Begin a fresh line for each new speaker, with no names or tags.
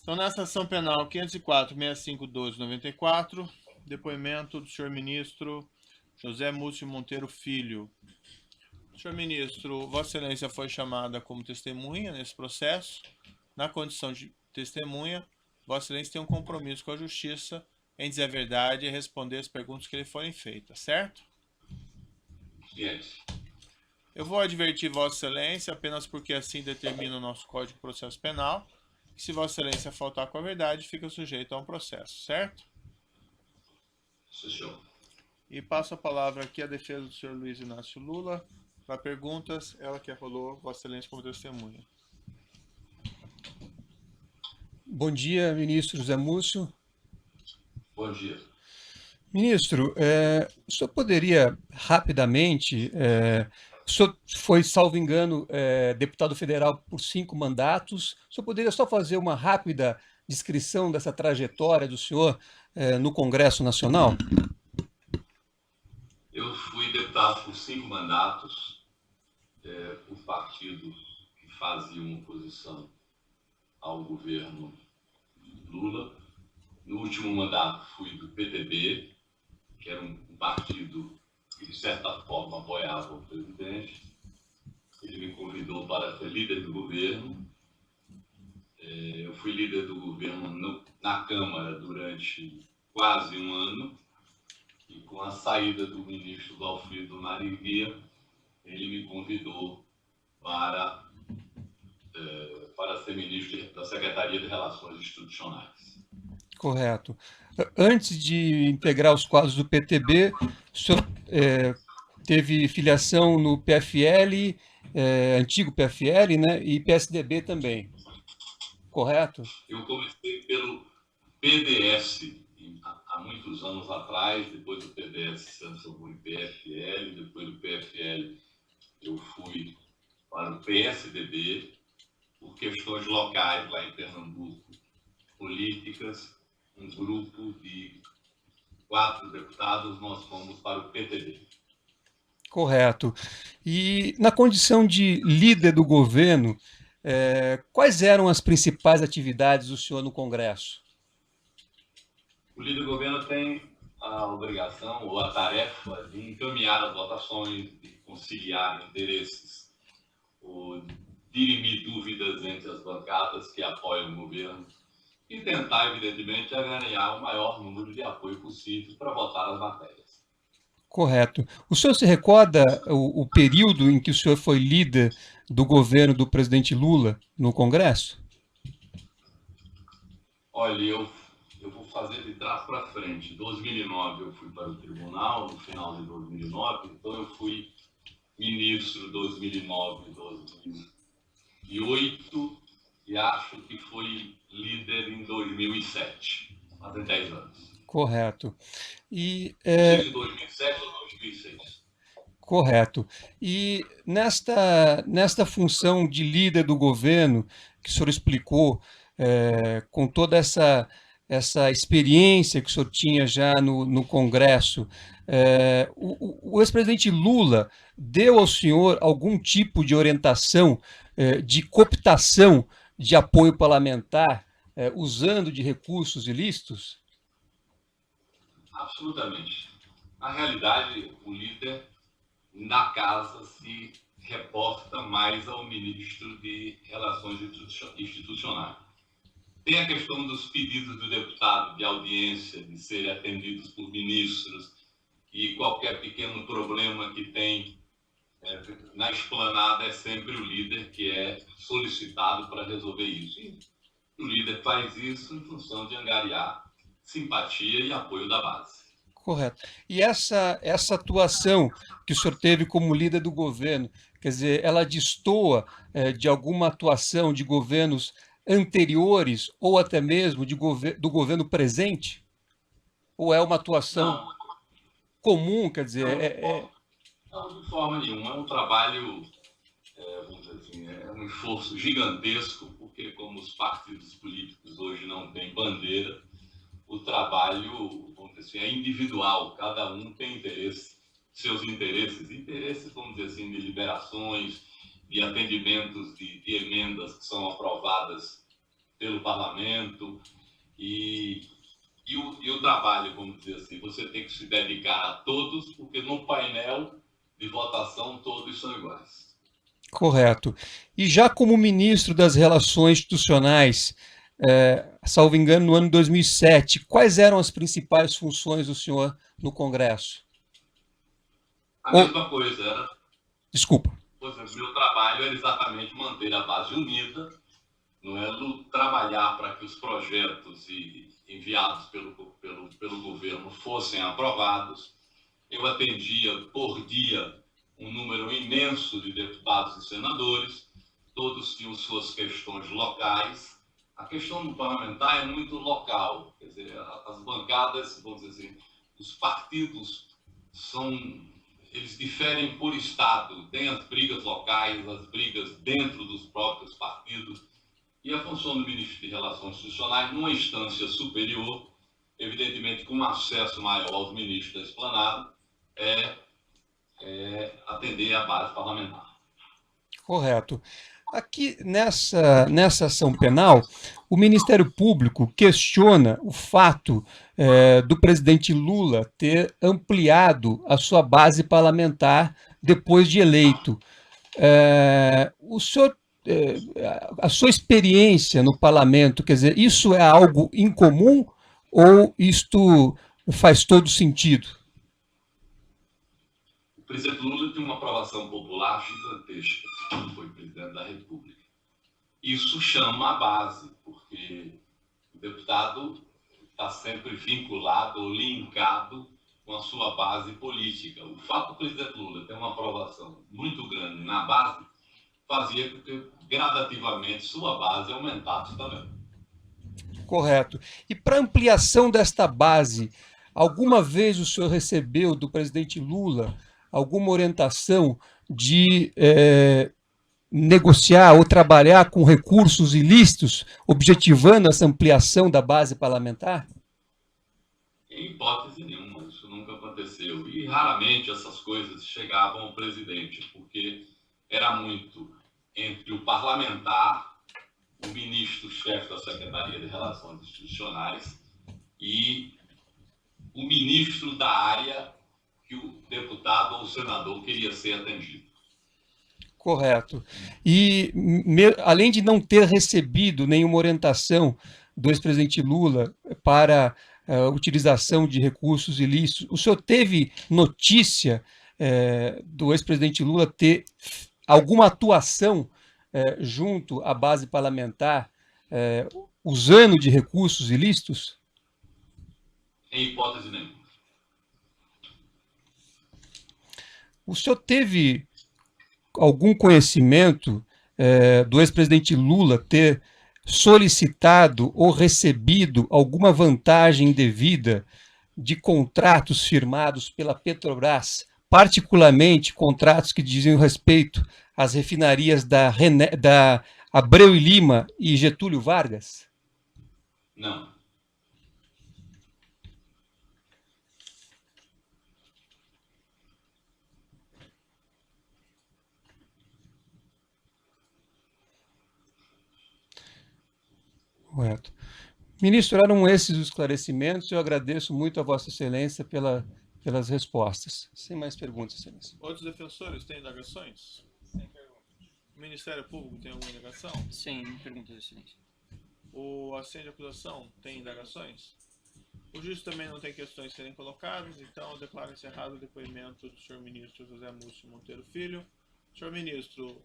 Então, nessa ação penal 504.6512/94, depoimento do senhor ministro José Múcio Monteiro Filho. Senhor ministro, Vossa Excelência foi chamada como testemunha nesse processo. Na condição de testemunha, Vossa Excelência tem um compromisso com a Justiça em dizer a verdade e responder as perguntas que lhe forem feitas, certo?
Yes.
Eu vou advertir Vossa Excelência apenas porque assim determina o nosso Código de Processo Penal, que se Vossa Excelência faltar com a verdade, fica sujeito a um processo, certo?
Sim, senhor.
E passo a palavra aqui à defesa do senhor Luiz Inácio Lula. Para perguntas, ela que rolou, Vossa Excelência como testemunha.
Bom dia, ministro José Múcio.
Bom dia.
Ministro, o senhor poderia rapidamente, o senhor foi, salvo engano, deputado federal por 5 mandatos, o senhor poderia só fazer uma rápida descrição dessa trajetória do senhor no Congresso Nacional?
Eu fui deputado por 5 mandatos, por partidos que faziam oposição ao governo Lula. No último mandato fui do PTB, que era um partido que de certa forma apoiava o presidente. Ele me convidou para ser líder do governo. Eu fui líder do governo na Câmara durante quase um ano. E com a saída do ministro Valfrido Marighella, ele me convidou para ser ministro da Secretaria de Relações Institucionais.
Correto. Antes de integrar os quadros do PTB, o senhor teve filiação no PFL, antigo PFL, né, e PSDB também, correto?
Eu comecei pelo PDS há muitos anos atrás, depois do PDS se transformou em PFL, depois do PFL eu fui para o PSDB, por questões locais lá em Pernambuco, políticas, um grupo de 4 deputados, nós fomos para o PTB.
Correto. E na condição de líder do governo, quais eram as principais atividades do senhor no Congresso?
O líder do governo tem a obrigação ou a tarefa de encaminhar as votações, de conciliar interesses, ou dirimir dúvidas entre as bancadas que apoiam o governo e tentar, evidentemente, ganhar o maior número de apoio possível para votar as matérias.
Correto. O senhor se recorda o período em que o senhor foi líder do governo do presidente Lula no Congresso?
Olha, eu vou fazer de trás para frente. Em 2009 eu fui para o tribunal, no final de 2009, então eu fui ministro 2009, 2008 e acho que fui líder em 2007, há 10 anos.
Correto. E,
Seja 2007 ou 2006.
Correto. E nesta função de líder do governo, que o senhor explicou, com toda essa experiência que o senhor tinha já no Congresso, o ex-presidente Lula deu ao senhor algum tipo de orientação de cooptação de apoio parlamentar, usando de recursos ilícitos?
Absolutamente. Na realidade, o líder na casa se reporta mais ao ministro de Relações Institucionais. Tem a questão dos pedidos do deputado de audiência, de serem atendidos por ministros, e qualquer pequeno problema que tem na esplanada é sempre o líder que é solicitado para resolver isso. E o líder faz isso em função de angariar simpatia e apoio da base.
Correto. E essa atuação que o senhor teve como líder do governo, quer dizer, ela destoa de alguma atuação de governos anteriores ou até mesmo do governo presente? Ou é uma atuação comum, quer dizer...
Não, de forma nenhuma. É um trabalho, vamos dizer assim, é um esforço gigantesco, porque como os partidos políticos hoje não têm bandeira, o trabalho, vamos dizer assim, é individual, cada um tem seus interesses, vamos dizer assim, de liberações, de atendimentos, de emendas que são aprovadas pelo parlamento, e o trabalho, vamos dizer assim, você tem que se dedicar a todos, porque no painel de votação todos são iguais.
Correto. E já como ministro das Relações Institucionais, salvo engano, no ano de 2007, quais eram as principais funções do senhor no Congresso?
A mesma coisa era...
Desculpa.
Por exemplo, meu trabalho era exatamente manter a base unida, não é, trabalhar para que os projetos enviados pelo governo fossem aprovados. Eu atendia por dia um número imenso de deputados e senadores, todos tinham suas questões locais. A questão do parlamentar é muito local, quer dizer, as bancadas, vamos dizer assim, os partidos eles diferem por estado, tem as brigas locais, as brigas dentro dos próprios partidos, e a função do ministro de Relações Institucionais, numa instância superior, evidentemente com acesso maior aos ministros da esplanada, atender à base parlamentar.
Correto. Aqui nessa ação penal, o Ministério Público questiona o fato do presidente Lula ter ampliado a sua base parlamentar depois de eleito. O senhor, a sua experiência no parlamento, quer dizer, isso é algo incomum ou isto faz todo sentido?
O presidente Lula tem uma aprovação popular gigantesca quando foi presidente da República. Isso chama a base, porque o deputado está sempre vinculado ou linkado com a sua base política. O fato do presidente Lula ter uma aprovação muito grande na base fazia com que gradativamente sua base aumentasse também.
Correto. E para ampliação desta base, alguma vez o senhor recebeu do presidente Lula alguma orientação de negociar ou trabalhar com recursos ilícitos, objetivando essa ampliação da base parlamentar?
Em hipótese nenhuma, isso nunca aconteceu. E raramente essas coisas chegavam ao presidente, porque era muito entre o parlamentar, o ministro-chefe da Secretaria de Relações Institucionais e o ministro da área que o deputado ou o senador queria ser atendido.
Correto. E além de não ter recebido nenhuma orientação do ex-presidente Lula para a utilização de recursos ilícitos, o senhor teve notícia do ex-presidente Lula ter alguma atuação junto à base parlamentar usando de recursos ilícitos?
Em hipótese nenhuma.
O senhor teve algum conhecimento do ex-presidente Lula ter solicitado ou recebido alguma vantagem indevida de contratos firmados pela Petrobras, particularmente contratos que diziam respeito às refinarias da Abreu e Lima e Getúlio Vargas?
Não.
Correto. Ministro, eram esses os esclarecimentos. Eu agradeço muito a Vossa Excelência pelas respostas. Sem mais perguntas, Excelência.
Outros defensores têm indagações? Sem perguntas. O Ministério Público tem alguma indagação?
Sim, perguntas, Excelência.
O assento de acusação tem indagações? O juiz também não tem questões a serem colocadas, então eu declaro encerrado o depoimento do senhor ministro José Múcio Monteiro Filho. Senhor ministro,